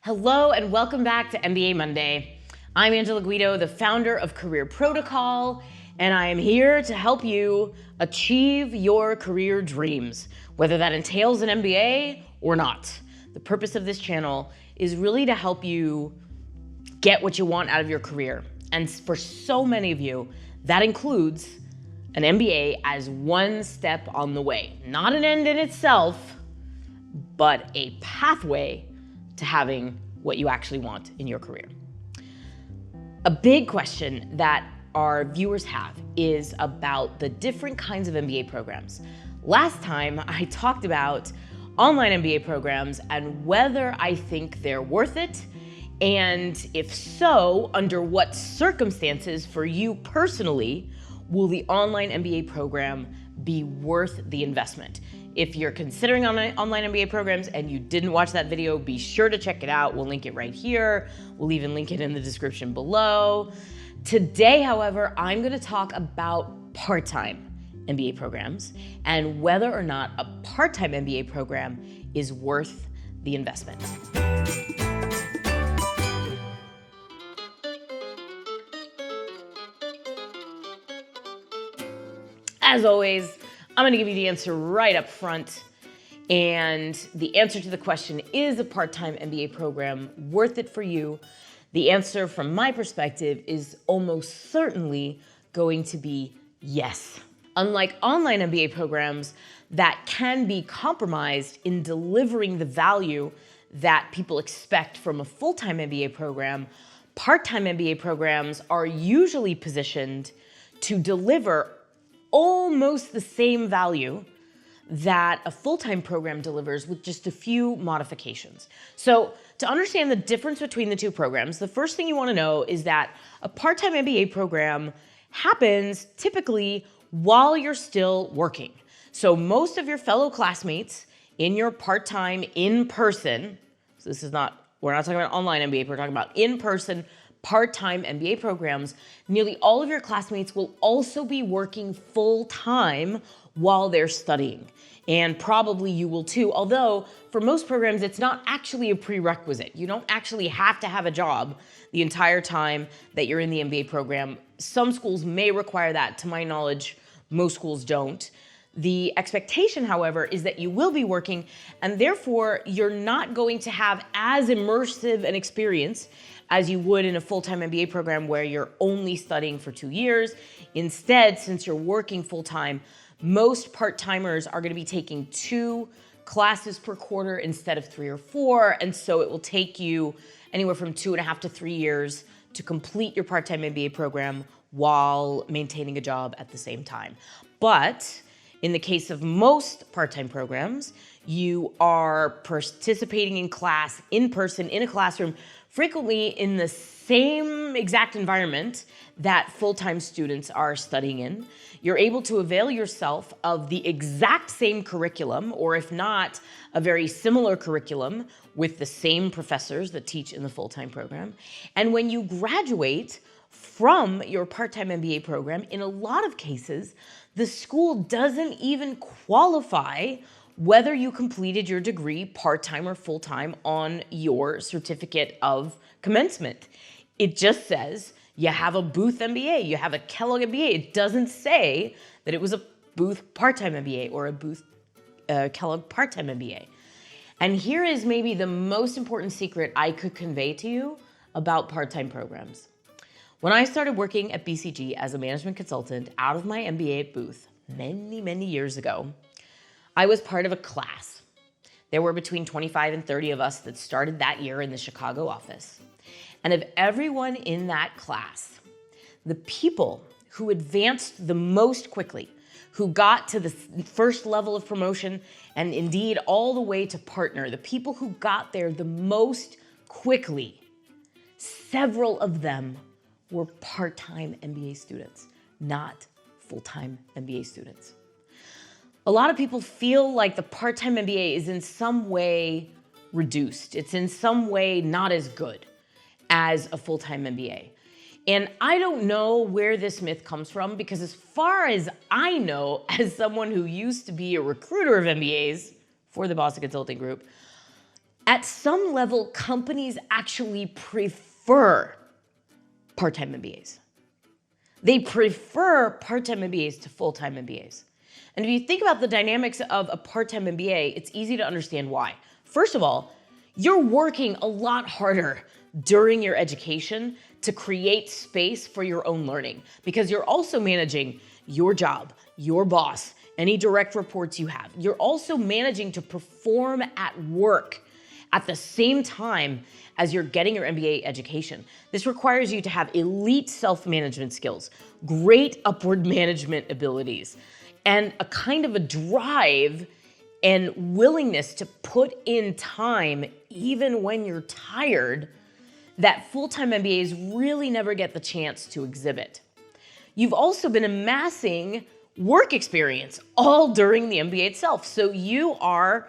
Hello and welcome back to MBA Monday. I'm 𝐑𝐞𝐬, the founder of MBA Protocol, and I am here to help you achieve your career dreams, whether that entails an MBA or not. The purpose of this channel is really to help you get what you want out of your career. And for so many of you, that includes an MBA as one step on the way. Not an end in itself, but a pathway to having what you actually want in your career. A big question that our viewers have is about the different kinds of MBA programs. Last time I talked about online MBA programs and whether I think they're worth it, and if so, under what circumstances for you personally will the online MBA program be worth the investment. If you're considering online MBA programs and you didn't watch that video, be sure to check it out. We'll link it right here. We'll even link it in the description below. Today, however, I'm going to talk about part-time MBA programs and whether or not a part-time MBA program is worth the investment. As always, I'm going to give you the answer right up front. And the answer to the question, is a part-time MBA program worth it for you? The answer from my perspective is almost certainly going to be yes. Unlike online MBA programs that can be compromised in delivering the value that people expect from a full-time MBA program, part-time MBA programs are usually positioned to deliver almost the same value that a full-time program delivers with just a few modifications. So to understand the difference between the two programs, the first thing you want to know is that a part-time MBA program happens typically while you're still working. So most of your fellow classmates in your part-time in-person, so we're not talking about online MBA, we're talking about in-person part-time MBA programs, nearly all of your classmates will also be working full-time while they're studying. And probably you will too, although for most programs, it's not actually a prerequisite. You don't actually have to have a job the entire time that you're in the MBA program. Some schools may require that. To my knowledge, most schools don't. The expectation, however, is that you will be working, and therefore you're not going to have as immersive an experience as you would in a full-time MBA program where you're only studying for 2 years. Instead, since you're working full-time, most part-timers are going to be taking 2 classes per quarter instead of 3 or 4, and so it will take you anywhere from 2.5 to 3 years to complete your part-time MBA program while maintaining a job at the same time. But in the case of most part-time programs, you are participating in class in person in a classroom, frequently in the same exact environment that full-time students are studying in. You're able to avail yourself of the exact same curriculum, or if not, a very similar curriculum with the same professors that teach in the full-time program. And when you graduate from your part-time MBA program, in a lot of cases, the school doesn't even qualify whether you completed your degree part-time or full-time on your certificate of commencement. It just says you have a Booth MBA, you have a Kellogg MBA. It doesn't say that it was a Booth part-time MBA or a Booth Kellogg part-time MBA. And here is maybe the most important secret I could convey to you about part-time programs. When I started working at BCG as a management consultant out of my MBA at Booth many years ago, I was part of a class. There were between 25 and 30 of us that started that year in the Chicago office. And of everyone in that class, the people who advanced the most quickly, who got to the first level of promotion and indeed all the way to partner, the people who got there the most quickly, several of them were part-time MBA students, not full-time MBA students. A lot of people feel like the part-time MBA is in some way reduced. It's in some way not as good as a full-time MBA. And I don't know where this myth comes from, because as far as I know, as someone who used to be a recruiter of MBAs for the Boston Consulting Group, At some level, companies actually prefer part-time MBAs. They prefer part-time MBAs to full-time MBAs. And if you think about the dynamics of a part-time MBA, it's easy to understand why. First of all, you're working a lot harder during your education to create space for your own learning, because you're also managing your job, your boss, any direct reports you have. You're also managing to perform at work at the same time as you're getting your MBA education. This requires you to have elite self-management skills, great upward management abilities, and a kind of a drive and willingness to put in time even when you're tired that full-time MBAs really never get the chance to exhibit. You've also been amassing work experience all during the MBA itself. So you are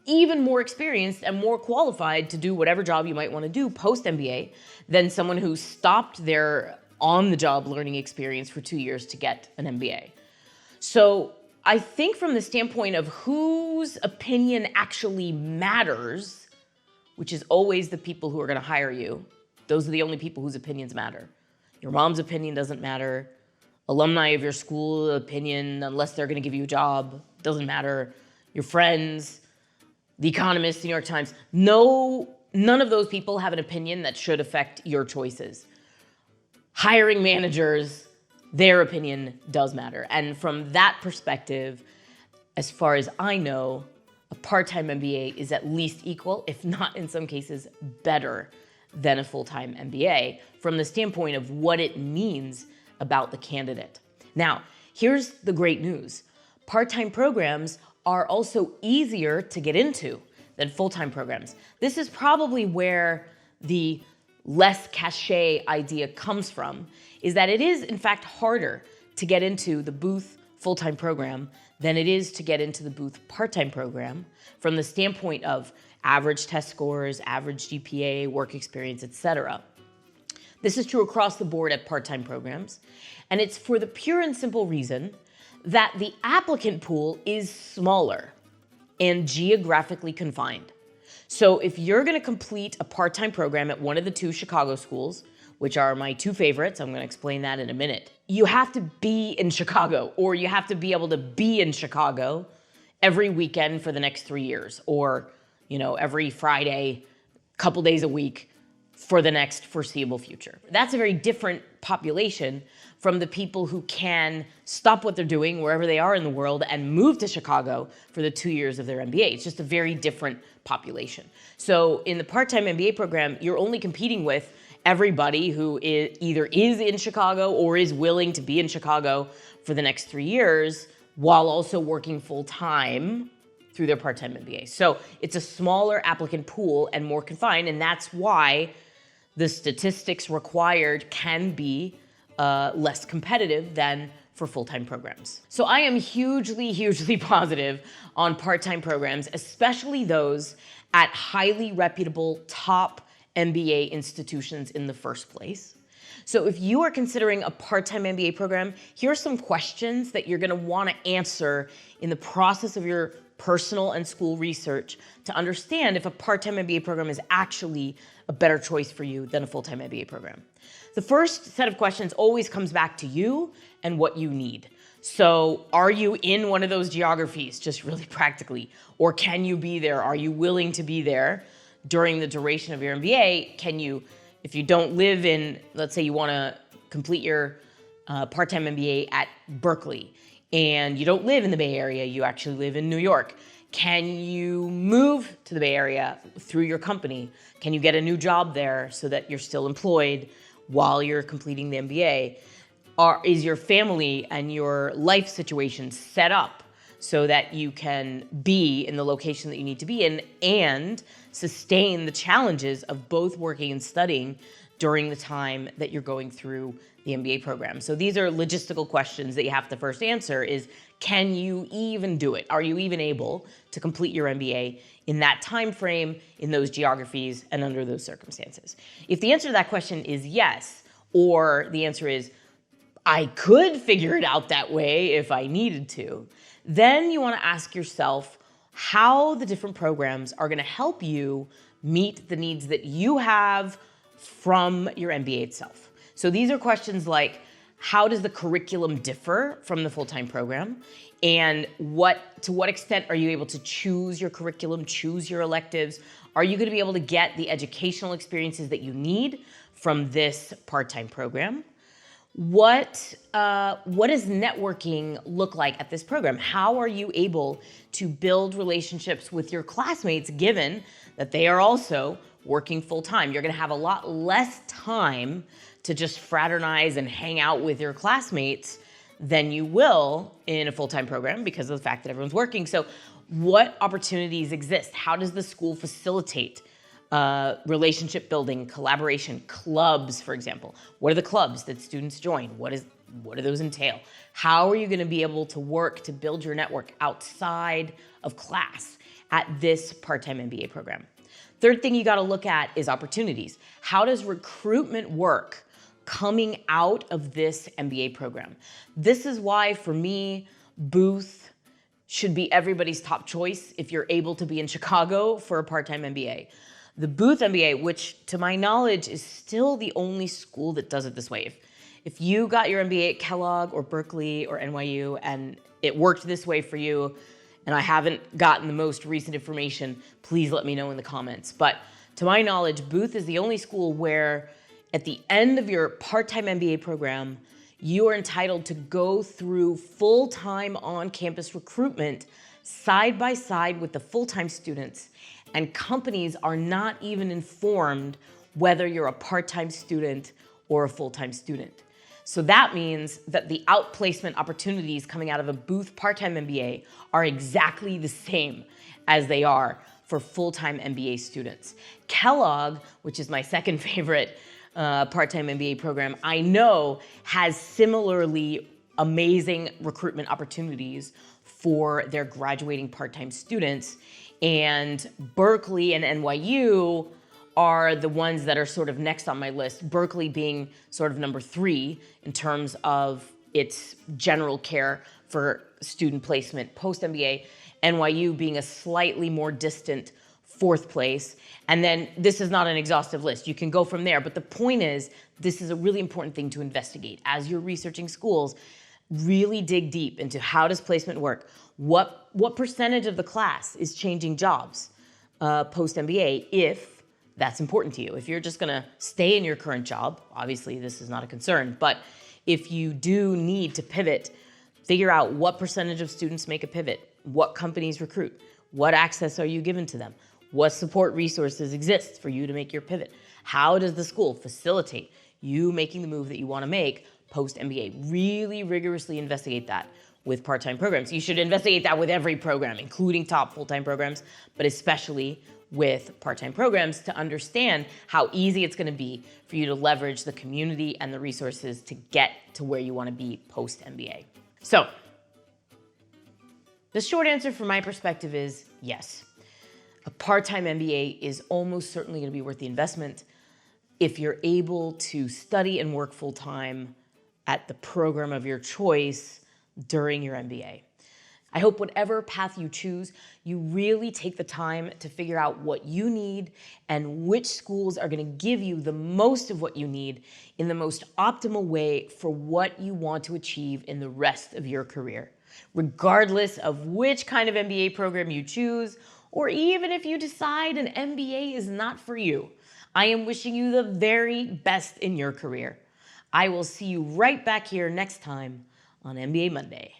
even more experienced and more qualified to do whatever job you might want to do post-MBA than someone who stopped their on-the-job learning experience for 2 years to get an MBA. So I think from the standpoint of whose opinion actually matters, which is always the people who are going to hire you, those are the only people whose opinions matter. Your mom's opinion doesn't matter. Alumni of your school opinion, unless they're going to give you a job, doesn't matter. Your friends, The Economist, the New York Times, none of those people have an opinion that should affect your choices. Hiring managers, their opinion does matter. And from that perspective, as far as I know, a part-time MBA is at least equal, if not in some cases better than a full-time MBA from the standpoint of what it means about the candidate. Now, here's the great news. Part-time programs are also easier to get into than full-time programs. This is probably where the less cachet idea comes from, is that it is in fact harder to get into the Booth full-time program than it is to get into the Booth part-time program from the standpoint of average test scores, average GPA, work experience, etc. This is true across the board at part-time programs, and it's for the pure and simple reason that the applicant pool is smaller and geographically confined. So if you're going to complete a part-time program at one of the 2 Chicago schools, which are my 2 favorites, I'm going to explain that in a minute, you have to be in Chicago, or you have to be able to be in Chicago every weekend for the next 3 years, or every Friday, couple days a week for the next foreseeable future. That's a very different population from the people who can stop what they're doing wherever they are in the world and move to Chicago for the 2 years of their MBA. It's just a very different population. So in the part-time MBA program, you're only competing with everybody who either is in Chicago or is willing to be in Chicago for the next 3 years while also working full-time through their part-time MBA. So it's a smaller applicant pool and more confined, and that's why the statistics required can be less competitive than for full-time programs. So I am hugely, hugely positive on part-time programs, especially those at highly reputable top MBA institutions in the first place. So if you are considering a part-time MBA program, here are some questions that you're going to want to answer in the process of your personal and school research to understand if a part-time MBA program is actually a better choice for you than a full-time MBA program. The first set of questions always comes back to you and what you need. So are you in one of those geographies, just really practically? Or can you be there? Are you willing to be there during the duration of your MBA? Can you, if you don't live in, let's say you want to complete your part-time MBA at Berkeley, and you don't live in the Bay Area, you actually live in New York. Can you move to the Bay Area through your company? Can you get a new job there so that you're still employed while you're completing the MBA? Is your family and your life situation set up so that you can be in the location that you need to be in and sustain the challenges of both working and studying during the time that you're going through the MBA program? So these are logistical questions that you have to first answer is, can you even do it? Are you even able to complete your MBA in that time frame, in those geographies, and under those circumstances? If the answer to that question is yes, or the answer is, I could figure it out that way if I needed to, then you want to ask yourself, how the different programs are going to help you meet the needs that you have from your MBA itself. So these are questions like, how does the curriculum differ from the full-time program? And to what extent are you able to choose your curriculum, choose your electives? Are you going to be able to get the educational experiences that you need from this part-time program? What does networking look like at this program? How are you able to build relationships with your classmates, given that they are also working full-time? You're going to have a lot less time to just fraternize and hang out with your classmates than you will in a full-time program because of the fact that everyone's working. So what opportunities exist? How does the school facilitate relationship building, collaboration, clubs, for example? What are the clubs that students join? What do those entail? How are you going to be able to work to build your network outside of class at this part-time MBA program? Third thing you got to look at is opportunities. How does recruitment work coming out of this MBA program? This is why, for me, Booth should be everybody's top choice if you're able to be in Chicago for a part-time MBA. The Booth MBA, which to my knowledge is still the only school that does it this way. If you got your MBA at Kellogg or Berkeley or NYU and it worked this way for you, and I haven't gotten the most recent information, please let me know in the comments. But to my knowledge, Booth is the only school where at the end of your part-time MBA program, you are entitled to go through full-time on-campus recruitment side by side with the full-time students, and companies are not even informed whether you're a part-time student or a full-time student. So that means that the outplacement opportunities coming out of a Booth part-time MBA are exactly the same as they are for full-time MBA students. Kellogg, which is my second favorite part-time MBA program, I know has similarly amazing recruitment opportunities for their graduating part-time students. And Berkeley and NYU are the ones that are sort of next on my list, Berkeley being sort of number 3 in terms of its general care for student placement post-MBA, NYU being a slightly more distant 4th place. And then this is not an exhaustive list. You can go from there. But the point is, this is a really important thing to investigate. As you're researching schools, really dig deep into how does placement work? What percentage of the class is changing jobs post-MBA, if that's important to you? If you're just going to stay in your current job, obviously this is not a concern. But if you do need to pivot, figure out what percentage of students make a pivot, what companies recruit, what access are you given to them, what support resources exist for you to make your pivot, how does the school facilitate you making the move that you want to make post-MBA. Really rigorously investigate that with part-time programs. You should investigate that with every program, including top full-time programs, but especially with part-time programs, to understand how easy it's going to be for you to leverage the community and the resources to get to where you want to be post-MBA. So the short answer from my perspective is yes. A part-time MBA is almost certainly going to be worth the investment if you're able to study and work full-time at the program of your choice during your MBA. I hope whatever path you choose, you really take the time to figure out what you need and which schools are going to give you the most of what you need in the most optimal way for what you want to achieve in the rest of your career. Regardless of which kind of MBA program you choose, or even if you decide an MBA is not for you, I am wishing you the very best in your career. I will see you right back here next time on MBA Monday.